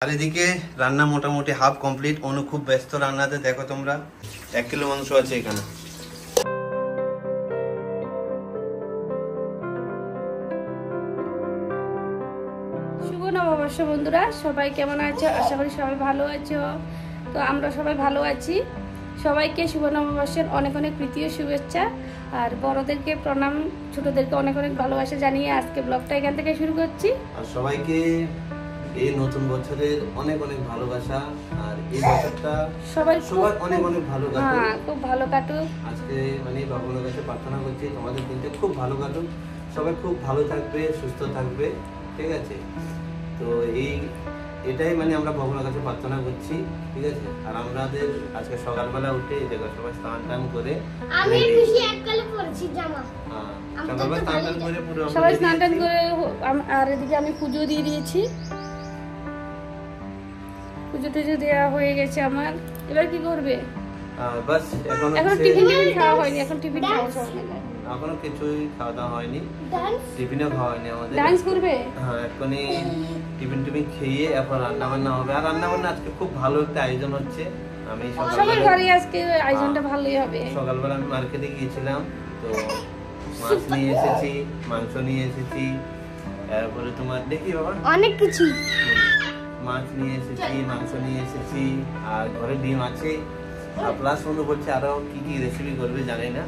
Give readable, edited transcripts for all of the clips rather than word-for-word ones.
আর এদিকে রান্না মোটামুটি হাফ কমপ্লিট। অনু খুব ব্যস্ত রান্নাতে। দেখো তোমরা 1 কিলো মাংস আছে এখানে। শুভ নববর্ষ বন্ধুরা, সবাই কেমন আছো? আশা করি সবাই ভালো আছো। তো আমরা সবাই ভালো আছি। সবাইকে শুভ নববর্ষের অনেক অনেক প্রীতি ও শুভেচ্ছা, আর বড়দেরকে প্রণাম, ছোটদেরকে অনেক অনেক ভালোবাসা জানিয়ে আজকে ব্লগটা এখান থেকে শুরু করছি। আর সবাইকে এই নতুন বছরের অনেক অনেক ভালোবাসা। আর এই বছরটা সবাই অনেক অনেক ভালো কাটুক। হ্যাঁ, খুব ভালো কাটুক। আজকে মানে ভগবানের কাছে প্রার্থনা করছি তোমাদের দিনটা খুব ভালো কাটুক, সবাই খুব ভালো থাকবে, সুস্থ থাকবে, ঠিক আছে? তো এটাই মানে আমরা ভগবানের কাছে প্রার্থনা করছি, ঠিক আছে? আর আমাদের আজকে সকালবেলা উঠে দেখো সবাই স্নান টান করে, আমি খুশি এককালে পরেছি জামা। হ্যাঁ, সকালবেলা স্নান টান করে পুরো সবাই স্নান টান করে, আর এদিকে আমি পুজো দিয়ে দিয়েছি। পুজো টুজো দেওয়া হয়ে গেছে আমার। এবার কি করবে? বাস এখন টিফিন খাওয়া হয়নি। এখন টিফিন খাওয়া হয়নি, এখনো কিছুই খাওয়া দাওয়া হয়নি, টিফিনও খাওয়া হয়নি আমাদের। ডান্স করবে? হ্যাঁ, এখনই টিফিন খেয়ে এখন রান্না বান্না হবে। আর রান্না বান্না আজকে খুব ভালো একটা আয়োজন হচ্ছে। আমি সবার ঘরে আজকে আয়োজনটা ভালোই হবে। সকালবেলা আমি মার্কেটে গিয়েছিলাম, তো মাছ নিয়ে এসেছি, মাংস নিয়ে এসেছি, তারপরে তোমার দেখি বাবা অনেক কিছু মাছ নিয়ে এসেছি, মাংস নিয়ে এসেছি, আর ঘরে ডিম আছে। আর প্লাস মনে করছে আরো কি কি রেসিপি করবে জানি না,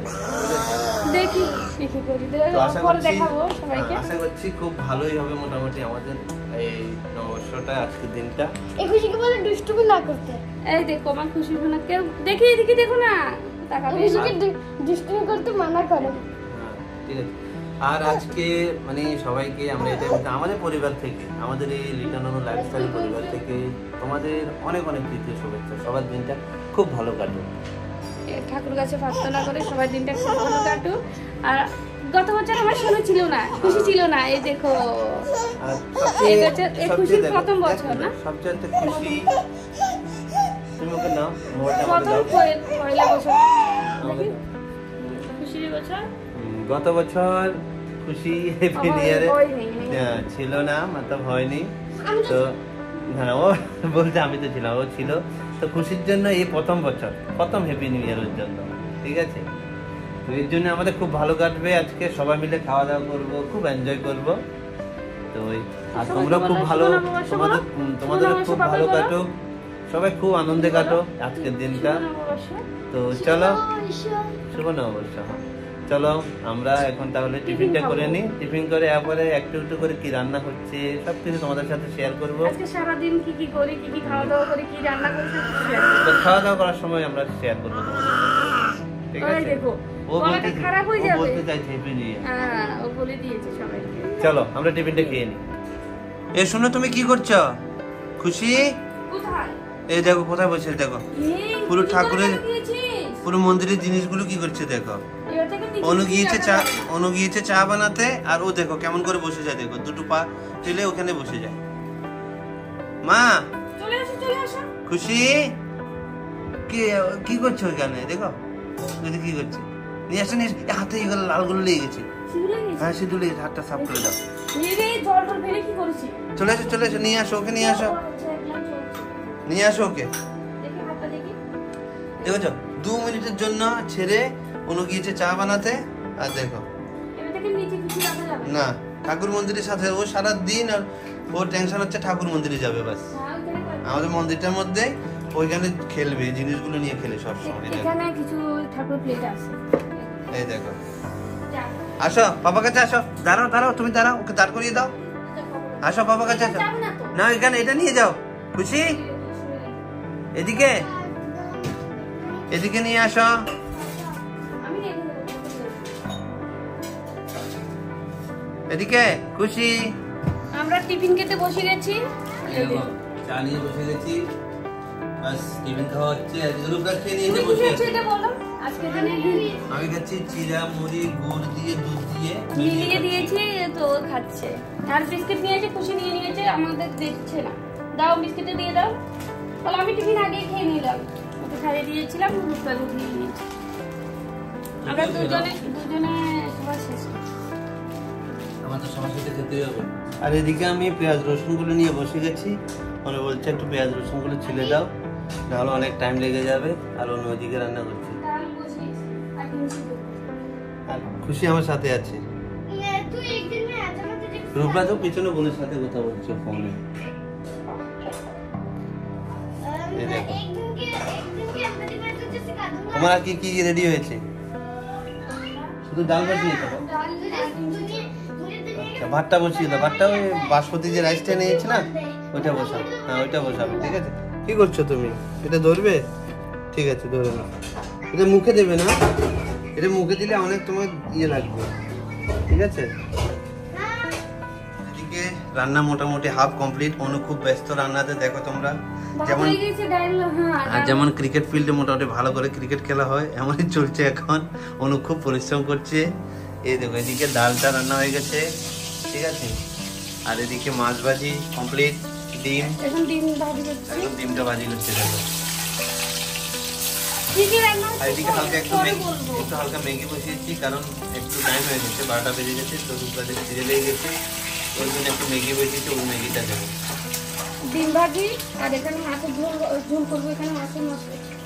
দেখি কি করি, পরে দেখাবো সবাইকে। আশা করছি খুব ভালোই হবে মোটামুটি আমাদের এই নববর্ষটা, আজকের দিনটা। এই খুশিকে বলে দুষ্টুমি না করতে। এই দেখো আমার খুশি শোনা, কেউ দেখি এদিকে দেখো না, তাকাবে। খুশিকে দুষ্টুমি করতে মানা করে। হ্যাঁ, ঠিক আছে। আর আজকে মানে সবাইকে আমরা এটা আমাদের পরিবার থেকে, আমাদের এই রিটার্ন লাইফস্টাইল পরিবার থেকে তোমাদের অনেক অনেক প্রীতি শুভেচ্ছা। সবার দিনটা খুব ভালো কাটুক, ঠাকুর কাছে প্রার্থনা করে সবার দিনটা খুব ভালো কাটুক। আর গত বছর আমার শোনা ছিল না, খুশি ছিল না। এই দেখো এই খুশির প্রথম বছর না, সবচেয়ে খুশি তুমি ওকে নাও, মোবাইলটা প্রথম দাও। পয়লা বছর খুশির বছর। গত বছর খুশি হ্যাপি নিউ ইয়ারে ছিল না, मतलब হয়নি। তো হ্যাঁ, ও বলতে আমি তো ছিলাম, ও ছিল। তো খুশির জন্য এই প্রথম বছর, প্রথম হ্যাপি নিউ ইয়ারের জন্য, ঠিক আছে? তো এর জন্য আমাদের খুব ভালো কাটবে। আজকে সবাই মিলে খাওয়া দাওয়া করবো, খুব এনজয় করবো। তো আর তোমরা খুব ভালো, তোমাদের খুব ভালো কাটুক, সবাই খুব আনন্দে কাটো আজকের দিনটা। তো চলো, শুভ নববর্ষ। চলো আমরা এখন তাহলে টিফিনটা করে নিই। টিফিন করে এরপরে একটু একটু করে কি রান্না হচ্ছে সবকিছু তোমাদের সাথে শেয়ার করব। আজকে সারা দিন কি কি করি, কি কি খাওয়া দাওয়া করি, কি রান্না করি সব শেয়ার করব। তো খাওয়া দাওয়া করার সময় আমরা শেয়ার করব তোমাদের সাথে, ঠিক আছে? দেখো ও বলতে খারাপ হয়ে যাবে, ও বলতে চাইছে হ্যাপি নিউ ইয়ার। হ্যাঁ, ও বলে দিয়েছে সবাইকে। চলো আমরা টিফিনটা খেয়ে নিই। এ শোনো, তুমি কি করছো? খুশি কোথায়? এই দেখো কোথায় বসে, দেখো পুরো ঠাকুরের, পুরো মন্দিরের জিনিসগুলো কি করছে দেখো। অনু গিয়েছে চা বানাতে, আর ও দেখো কেমন করে বসে যায়, দেখো দুটো পা ঠেলে ওখানে বসে যায়। মা চলে আসো, চলে আসো। খুশি কি করছো ওখানে? দেখো কি করছে, নিয়ে আসো, হাতে এগুলো লালগুলো লেগে গেছে। হ্যাঁ, সিঁদুর লেগেছে, হাতটা সাফ করে দাও। চলে আসো, চলে আসো, নিয়ে আসো ওকে, নিয়ে আসো, নিয়ে আসো ওকে। দেখো 2 মিনিটের জন্য ছেড়ে অনু গিয়েছে চা বানাতে। আর দেখো না, ঠাকুর মন্দিরের সাথে ও সারা দিন, আর ওর টেনশন হচ্ছে ঠাকুর মন্দিরে যাবে বাস। আমাদের মন্দিরটার মধ্যে ওইখানে খেলবে, জিনিসগুলো নিয়ে খেলে সব সময়। এখানে কিছু ঠাকুর প্লেট আছে, এই দেখো। আসো পাপা কাছে আসো, দাঁড়াও দাঁড়াও, তুমি দাঁড়াও, ওকে দাঁড় করিয়ে দাও। আসো পাপা কাছে আসো। না, এখানে এটা নিয়ে যাও। খুশি এদিকে, এদিকে নিয়ে আসো। এদিকে খুশি। আমরা টিফিন খেতে বসে গেছি, চা নিয়ে বসে গেছি, বাস টিফিন খাওয়া হচ্ছে। রূপদাস খেয়ে নিয়ে বসে আছে। এটা বলো আজকে দিনে আমি খাচ্ছি চিড়া মুড়ি গুড় দিয়ে, দুধ দিয়ে মিলিয়ে দিয়েছি, তো খাচ্ছে। আর বিস্কিট নিয়েছে, খুশি নিয়ে নিয়েছে, আমাদের দেখছে না। দাও বিস্কিটটা দিয়ে দাও। বলো আমি টিফিন আগে খেয়ে নিলাম, ওকে খাইয়ে দিয়েছিলাম, রূপদাস নিয়ে নিয়েছি। আমরা দুজনে সবার শেষ। আমার তো সবার সাথে খেতেই হবে। আর এদিকে আমি পেঁয়াজ রসুনগুলো নিয়ে বসে গেছি। মনে বলছে একটু পেঁয়াজ রসুনগুলো ছিলে দাও, নাহলে অনেক টাইম লেগে যাবে। আর অন্য ওইদিকে রান্না করছি। আর খুশি আমার সাথে আছে। রূপরা তো পিছনে বোনের সাথে কথা বলছে ফোনে। তোমার কি কি রেডি হয়েছে? শুধু ডাল বসিয়ে দাও। আচ্ছা, ভাতটা বসিয়ে দাও। ভাতটা ওই বাসমতি যে রাইসটা নিয়েছি না, ওইটা বসাও। হ্যাঁ, ওইটা বসাবে। ঠিক আছে। কি করছো তুমি? এটা ধরবে? ঠিক আছে, ধরে নাও। এটা মুখে দেবে না, এটা মুখে দিলে অনেক তোমার ইয়ে লাগবে। ঠিক আছে। এদিকে রান্না মোটামুটি হাফ কমপ্লিট। অনু খুব ব্যস্ত রান্নাতে, দেখো তোমরা। যেমন ক্রিকেট ফিল্ডে মোটামুটি ভালো করে ক্রিকেট খেলা হয়, এমনই চলছে এখন। অনু খুব পরিশ্রম করছে। এই দেখো, এদিকে ডালটা রান্না হয়ে গেছে। ঠিক আছে। আর এদিকে মাছ ভাজি কমপ্লিট। ডিম, এখন ডিমটা ভাজি করছে দেখো। আর এদিকে হালকা একটু হালকা ম্যাগি বসিয়েছি, কারণ একটু টাইম হয়ে গেছে, 12টা বেজে গেছে। তো দুপুরে খিদে লেগে গেছে, ওই জন্য একটু ম্যাগি বসিয়েছি। ওই ম্যাগিটা দেবো। ডিম ভাজি আর এখানে মাছের ঝোল করবো। এখানে মাছের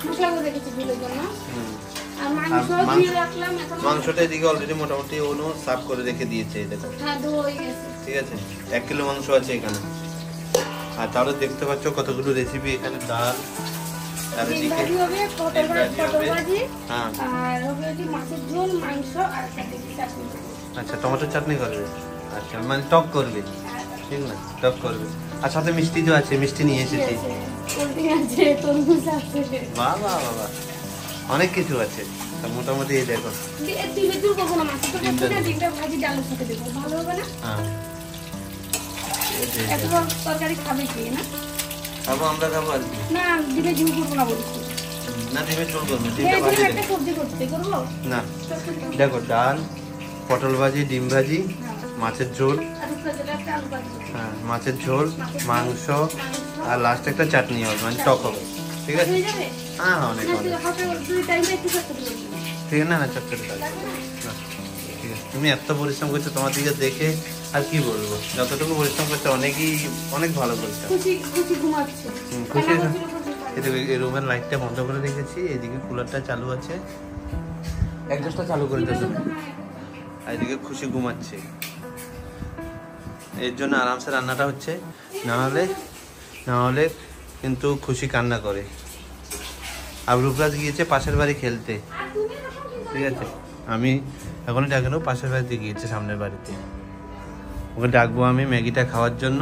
মশলা করে রেখেছি ঝোলের জন্য। আর মাংসটা এদিকে অলরেডি মোটামুটি অনু সাফ করে রেখে দিয়েছে। দেখো, ঠিক আছে। 1 কিলো মাংস আছে এখানে। আর তাহলে দেখতে পাচ্ছ কতগুলো রেসিপি এখানে। ডাল, আর এদিকে পটল ভাজি, হ্যাঁ, আর হবে মাছের ঝোল, মাংস আর চাটনি। আচ্ছা, টমেটো চাটনি করবে। আচ্ছা, মানে টক করবে, ঠিক না? টক করবে। আর সাথে মিষ্টি তো আছে, মিষ্টি নিয়ে এসেছি। বাহ বাহ বাহ, অনেক কিছু আছে। মোটামুটি এই দেখো, খাবো আমরা, খাবো আর কি। না, ডিমের ঝোল করবো না বলছি। না, ডিমের ঝোল করবো। না, দেখো, ডাল, পটল ভাজি, ডিম ভাজি, মাছের ঝোল, হ্যাঁ, মাছের ঝোল, মাংস, আর লাস্ট একটা চাটনি হবে, মানে টক হবে। ঠিক আছে। হ্যাঁ, অনেক অনেক। ঠিক আছে। না, চটচটে ঠিক আছে। তুমি এত পরিশ্রম করছো, তোমার দিকে দেখে আর কি বলবো। যতটুকু পরিশ্রম করছো অনেক ভালো করছো। খুশি এই রুমের লাইটটা বন্ধ করে রেখেছি। এদিকে কুলারটা চালু আছে, একজোস্টটা চালু করে দিয়েছে। আর এদিকে খুশি ঘুমাচ্ছে। এর জন্য আরামসে রান্নাটা হচ্ছে, না হলে কিন্তু খুশি কান্না করে। আর রূপরাজ গিয়েছে পাশের বাড়ি খেলতে। ঠিক আছে। আমি এখনই ডাকবো, পাশের বাড়িতে গিয়েছে, সামনের বাড়িতে। ওকে ডাকবো আমি ম্যাগিটা খাওয়ার জন্য।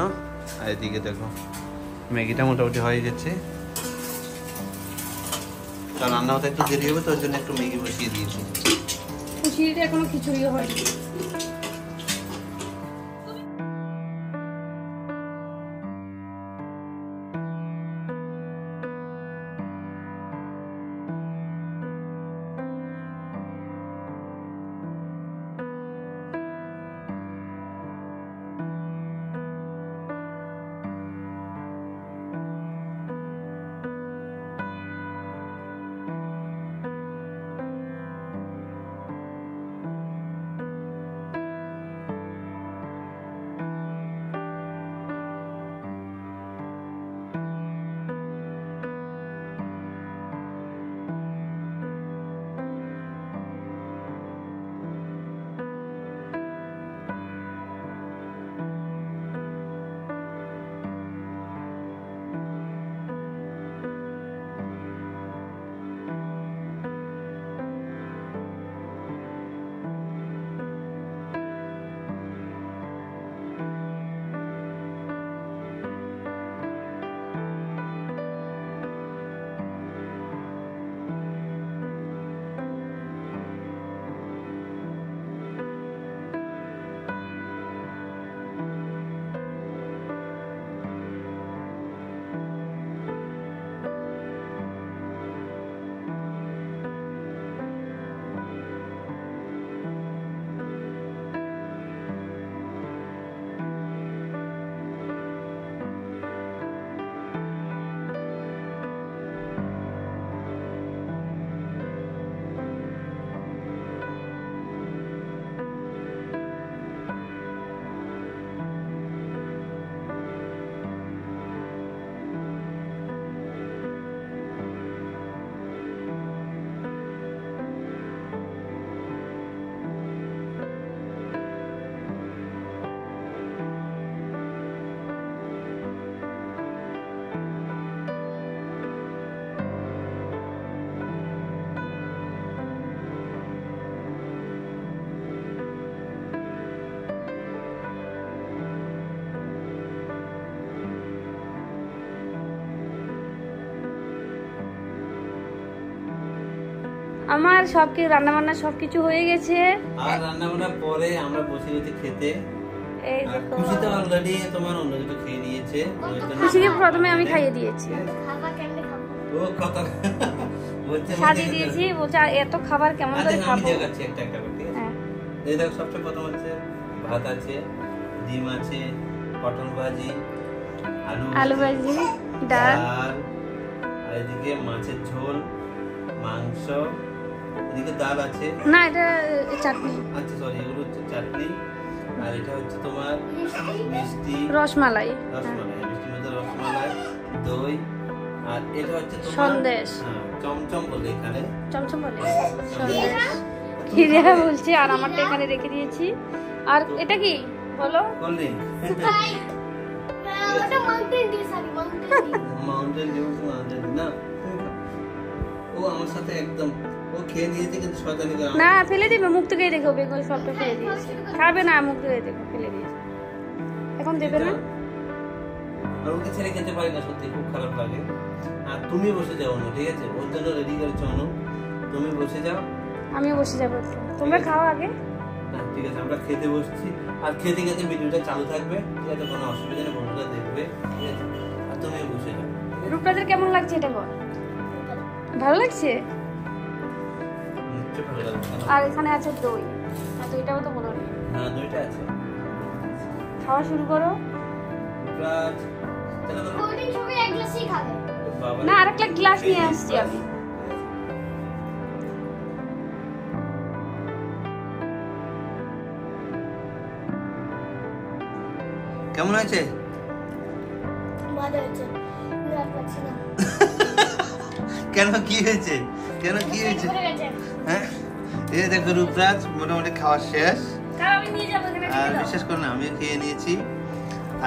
আর এদিকে দেখো, ম্যাগিটা মোটামুটি হয়ে গেছে। কারণ রান্না হতে একটু দেরি হবে, তো ওর জন্য একটু ম্যাগি বসিয়ে দিয়েছি। খুশির এখনো খিচুড়িও হয়নি। আমার সবকিছু রান্না বান্না সবকিছু হয়ে গেছে। আর রান্না বান্নার পরে আমরা বসে গেছি খেতে। এই আর খুশি তো অলরেডি তোমার অন্য কিছু খেয়ে নিয়েছে। খুশিকে প্রথমে আমি খাইয়ে দিয়েছি। খাবার কেমনে খাবো? ও কত বলছে সাজিয়ে দিয়েছি, বলছে আর এত খাবার কেমন করে আমি খাবো। দেখাচ্ছি একটা একটা করে, ঠিক আছে? হ্যাঁ এই দেখো, সবচেয়ে প্রথম হচ্ছে ভাত আছে, ডিম আছে, পটল ভাজি, আলু ভাজি, ডাল, আর এদিকে মাছের ঝোল, মাংস, এদিকে ডাল আছে। না এটা চাটনি। আচ্ছা সরি, এগুলো হচ্ছে চাটনি। আর এটা হচ্ছে তোমার মিষ্টি, রসমালাই, মিষ্টির মধ্যে রসমালাই, দই। আর এটা হচ্ছে তোমার সন্দেশ, চমচম বলে এখানে, চমচম বলে সন্দেশ। খিদে বলছে, আর আমারটা এখানে রেখে দিয়েছি। আর এটা কি বলো? Cold drink. ওটা Mountain Dew, sorry Mountain Dew না। ও আমার সাথে একদম, ও খেয়ে নিয়েছে কিন্তু শয়তানি করে। না ফেলে দিবে, মুখ থেকে দেখো, বেগুন সবটা ফেলে দিয়েছে। খাবে না, মুখ থেকে দেখো ফেলে দিয়েছে। এখন দেবে না। আর ওকে ছেড়ে খেতে পারি না, সত্যি খুব খারাপ লাগে। আর তুমি বসে যাও না, ঠিক আছে? ওর জন্য রেডি করেছো অনু, তুমি বসে যাও। আমিও বসে যাবো, তোমরা খাও আগে। না ঠিক আছে, আমরা খেতে বসছি। আর খেতে খেতে ভিডিওটা চালু থাকবে, ঠিক আছে? কোনো অসুবিধা নেই, বন্ধুরা দেখবে, ঠিক আছে? আর তুমিও বসে যাও। রূপরাজের কেমন লাগছে এটা বল? ভালো লাগছে? নিশ্চয়ই ভালো লাগবে। আর এখানে আছে দই, আর দইটাও তো বলো নি। হ্যাঁ, দুইটা আছে। খাওয়া শুরু করো। রাজ, চলো বলো। কোল্ড ড্রিঙ্ক সবাই এক গ্লাসই খাবে। বাবা, না আরেকটা গ্লাস নিয়ে আসছি আমি। কেমন হয়েছে? মজা হচ্ছে, আর পাচ্ছি না। কেন, কি হয়েছে? কেন, কি হয়েছে? ভরে গেছে। হ্যাঁ, এই দেখো রূপরাজ মোটামুটি খাওয়া শেষ। খাও, আমি নিয়ে যাবো এখানে। আর বিশেষ করে না, আমিও খেয়ে নিয়েছি।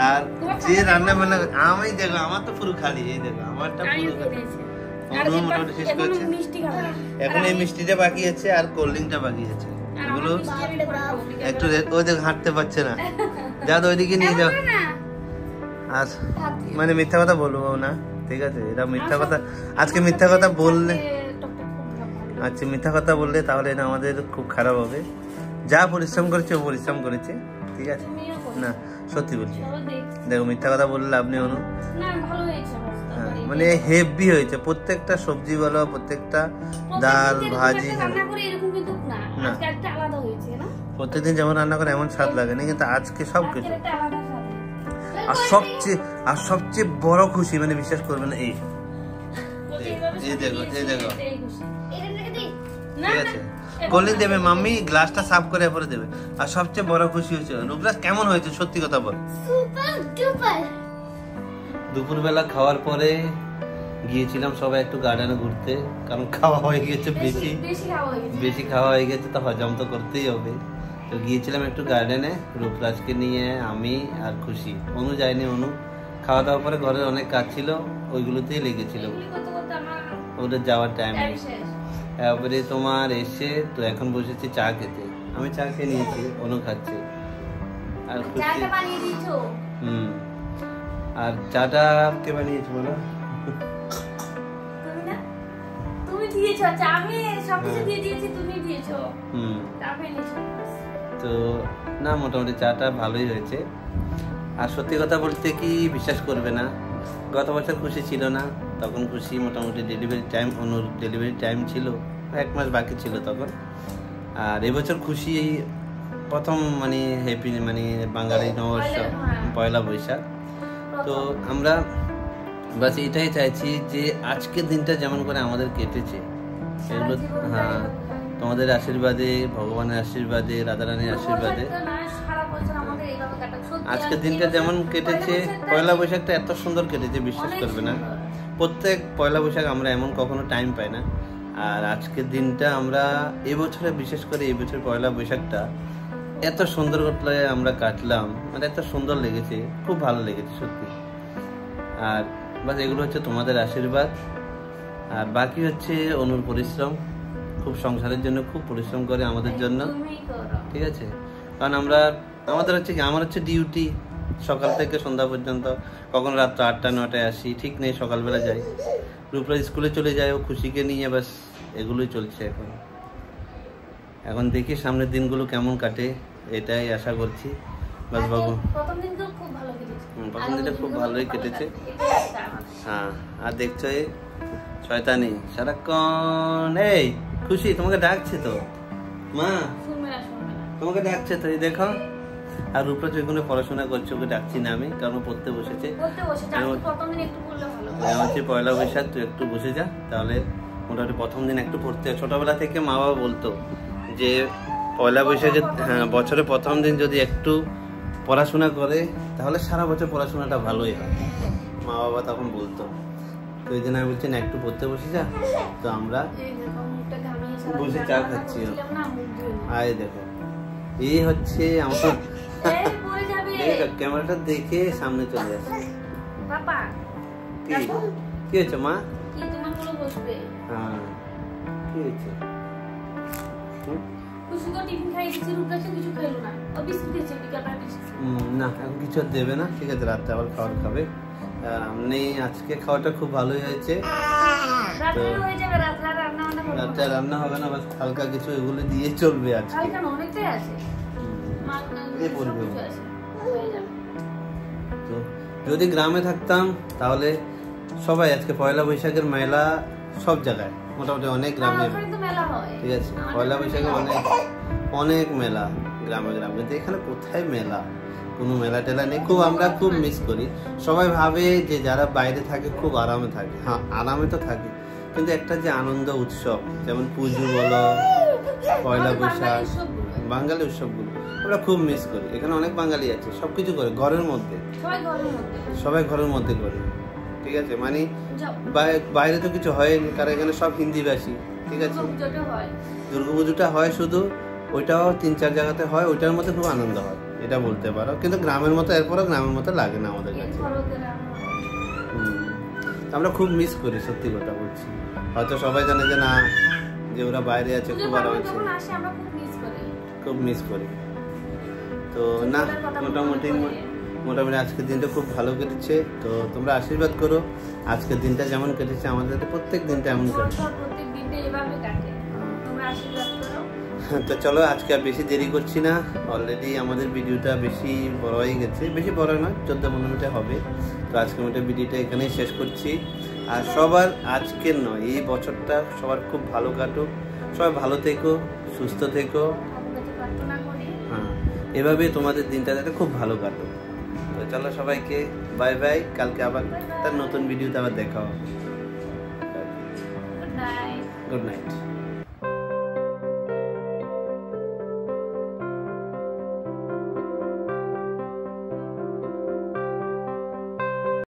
আর যে রান্না বান্না আমি দেখো, আমার তো পুরো খালি। এই দেখো আমারটা পুরো খালি। অনু মোটামুটি শেষ করেছে। মিষ্টি খাবো। এখন এই মিষ্টিটা বাকি আছে, আর কোল্ড ড্রিঙ্কটা বাকি আছে। এগুলো একটু ওই দেখো হাঁটতে পারছে না, যা তো ওইদিকে নিয়ে যাও। আর মানে মিথ্যা কথা বলবো না, ঠিক আছে? এটা মিথ্যা কথা, আজকে মিথ্যা কথা বললে, আচ্ছা মিথ্যা কথা বললে তাহলে না আমাদের খুব খারাপ হবে। যা পরিশ্রম করেছে ও পরিশ্রম করেছে, ঠিক আছে? না সত্যি বলছি, দেখো মিথ্যা কথা বললে আপনি অনু, হ্যাঁ মানে হেভি হয়েছে। প্রত্যেকটা সবজি বলো, প্রত্যেকটা ডাল ভাজি, না প্রত্যেকদিন যেমন রান্না করে এমন স্বাদ লাগে না, কিন্তু আজকে সবকিছু। আর সবচেয়ে বড় খুশি, মানে বিশ্বাস করবেন, এই দেখো, এই দেখো, ঠিক আছে? কোল্ড দেবে মাম্মি, গ্লাসটা সাফ করে পরে দেবে। আর সবচেয়ে বড় খুশি হয়েছে, রূপরাজ কেমন হয়েছে সত্যি কথা বল। Super duper. দুপুরবেলা খাওয়ার পরে গিয়েছিলাম সবাই একটু গার্ডেনে ঘুরতে, কারণ খাওয়া হয়ে গেছে, বেশি খাওয়া হয়ে গেছে, তো হজম তো করতেই হবে। তো গিয়েছিলাম একটু গার্ডেনে রূপরাজকে নিয়ে, আমি আর খুশি। অনু যায়নি, অনু খাওয়া দাওয়ার পরে ঘরে অনেক কাজ ছিল, ওইগুলোতেই লেগেছিল, ওদের যাওয়ার টাইম নেই। তারপরে তোমার এসে তো এখন বসেছি চা খেতে। আমি চা খেয়ে নিয়েছি, অনু খাচ্ছে। আর খুশি, আর চাটা কে বানিয়েছো বলো? তুমি দিয়েছো, আচ্ছা আমি সবকিছু দিয়ে দিয়েছি, তুমি দিয়েছো। তো না মোটামুটি চাটা ভালোই হয়েছে। আর সত্যি কথা বলতে কি, বিশ্বাস করবে না, গত বছর খুশি ছিল না, তখন খুশি মোটামুটি ডেলিভারি টাইম, অনুর ডেলিভারি টাইম ছিল, 1 মাস বাকি ছিল তখন। আর এবছর খুশি প্রথম মানে হ্যাপি, মানে বাঙালি নববর্ষ, পয়লা বৈশাখ। তো আমরা বাস এটাই চাইছি যে আজকের দিনটা যেমন করে আমাদের কেটেছে, এগুলো হ্যাঁ তোমাদের আশীর্বাদে, ভগবানের আশীর্বাদে, রাধারানীর আশীর্বাদে আজকের দিনটা যেমন কেটেছে। পয়লা বৈশাখটা এত সুন্দর কেটেছে, বিশ্বাস করবে না। প্রত্যেক পয়লা বৈশাখ আমরা এমন কখনো টাইম পাই না। আর আজকের দিনটা আমরা এবছরে, বিশেষ করে এবছর পয়লা বৈশাখটা এত সুন্দর করলে আমরা কাটলাম, মানে এত সুন্দর লেগেছে, খুব ভালো লেগেছে সত্যি। আর বাস এগুলো হচ্ছে তোমাদের আশীর্বাদ, আর বাকি হচ্ছে অনুর পরিশ্রম। খুব সংসারের জন্য খুব পরিশ্রম করে আমাদের জন্য, ঠিক আছে? কারণ আমাদের হচ্ছে কি, আমার হচ্ছে ডিউটি, সকাল থেকে সন্ধ্যা পর্যন্ত, কখন রাত 8টা 9টায় আসি, ঠিক নেই, সকালবেলা যাই। রূপরা স্কুলে চলে যায়, ও খুশিকে নিয়ে, বাস এগুলোই চলছে এখন। এখন দেখি সামনের দিনগুলো কেমন কাটে, এটাই আশা করছি। বাস বাবু প্রথম দিন তো খুব ভালো কেটেছে, প্রথম দিনটা খুব ভালোই কেটেছে। হ্যাঁ, আর দেখছো এই শয়তানি সারাক্ষণ, এই খুশি তোমাকে ডাকছে তো, মা তোমাকে ডাকছে তো, এই দেখো। আর রূপরা যেগুলো পড়াশোনা করছে, ওকে ডাকছি না আমি, কারণ পড়তে বসেছে। হচ্ছে পয়লা বৈশাখ, তুই একটু বসে যা, তাহলে মোটামুটি প্রথম দিন একটু পড়তে। ছোটবেলা থেকে মা বাবা বলতো যে পয়লা বৈশাখে, হ্যাঁ, বছরের প্রথম দিন যদি একটু পড়াশোনা করে তাহলে সারা বছর পড়াশোনাটা ভালোই হয়, মা বাবা তখন বলতো। তো এই জন্য আমি বলছি না, একটু পড়তে বসে যা। তো আমরা বসে চা খাচ্ছি। আয় দেখো, এই হচ্ছে আমার ক্যামেরাটা দেখে সামনে চলে আসে। কি হয়েছে মা? হ্যাঁ, কি হয়েছে? না, এখন কিছু দেবে না, ঠিক আছে, রাতে আবার খাবার খাবে। আপনি আজকে খাওয়াটা খুব ভালোই হয়েছে। রাতে রান্না হবে না, বাস হালকা কিছু এগুলো দিয়ে চলবে আজকে। তো যদি গ্রামে থাকতাম তাহলে সবাই আজকে পয়লা বৈশাখের মেলা সব জায়গায়, মোটামুটি অনেক গ্রামে, ঠিক আছে, পয়লা বৈশাখে অনেক মেলা গ্রামে গ্রামে। কিন্তু এখানে কোথায় মেলা, কোনো মেলা টেলা নেই। খুব আমরা খুব মিস করি। সবাই ভাবে যে যারা বাইরে থাকে খুব আরামে থাকে, হ্যাঁ আরামে তো থাকে, কিন্তু একটা যে আনন্দ উৎসব, যেমন পুজো বলো, পয়লা বৈশাখ, বাঙালি উৎসবগুলো আমরা খুব মিস করি। এখানে অনেক বাঙালি আছে, সবকিছু করে ঘরের মধ্যে, সবাই ঘরের মধ্যে করে, ঠিক আছে। মানে বাইরে তো কিছু হয়নি, কারণ এখানে সব হিন্দিভাষী, ঠিক আছে। দুর্গাপুজোটা হয় শুধু, ওইটাও 3-4 জায়গাতে হয়, ওইটার মধ্যে খুব আনন্দ হয়, এটা বলতে পারো। কিন্তু গ্রামের মতো, এরপরও গ্রামের মতো লাগে না আমাদের কাছে। আমরা খুব মিস করি, সত্যি কথা বলছি। হয়তো সবাই জানে যে না, যে ওরা বাইরে আছে, খুব আরাম আছে, খুব মিস করি। তো না, মোটামুটি আজকের দিনটা খুব ভালো কেটেছে। তো তোমরা আশীর্বাদ করো, আজকের দিনটা যেমন কেটেছে আমাদের প্রত্যেক দিনটা এমন কেটেছে। তো চলো, আজকে আর বেশি দেরি করছি না, অলরেডি আমাদের ভিডিওটা বেশি বড় হয়ে গেছে, বেশি বড় নয়, 14-15 মিনিট হবে। তো আজকের মতো ভিডিওটা এখানেই শেষ করছি। আর সবার, আজকের নয়, এই বছরটা সবার খুব ভালো কাটুক, সবাই ভালো থেকো, সুস্থ থেকো, হ্যাঁ, এভাবে তোমাদের দিনটা যাতে খুব ভালো কাটুক। তো চলো সবাইকে বাই বাই, কালকে আবার তার নতুন ভিডিওতে আবার দেখা হবে। Good night.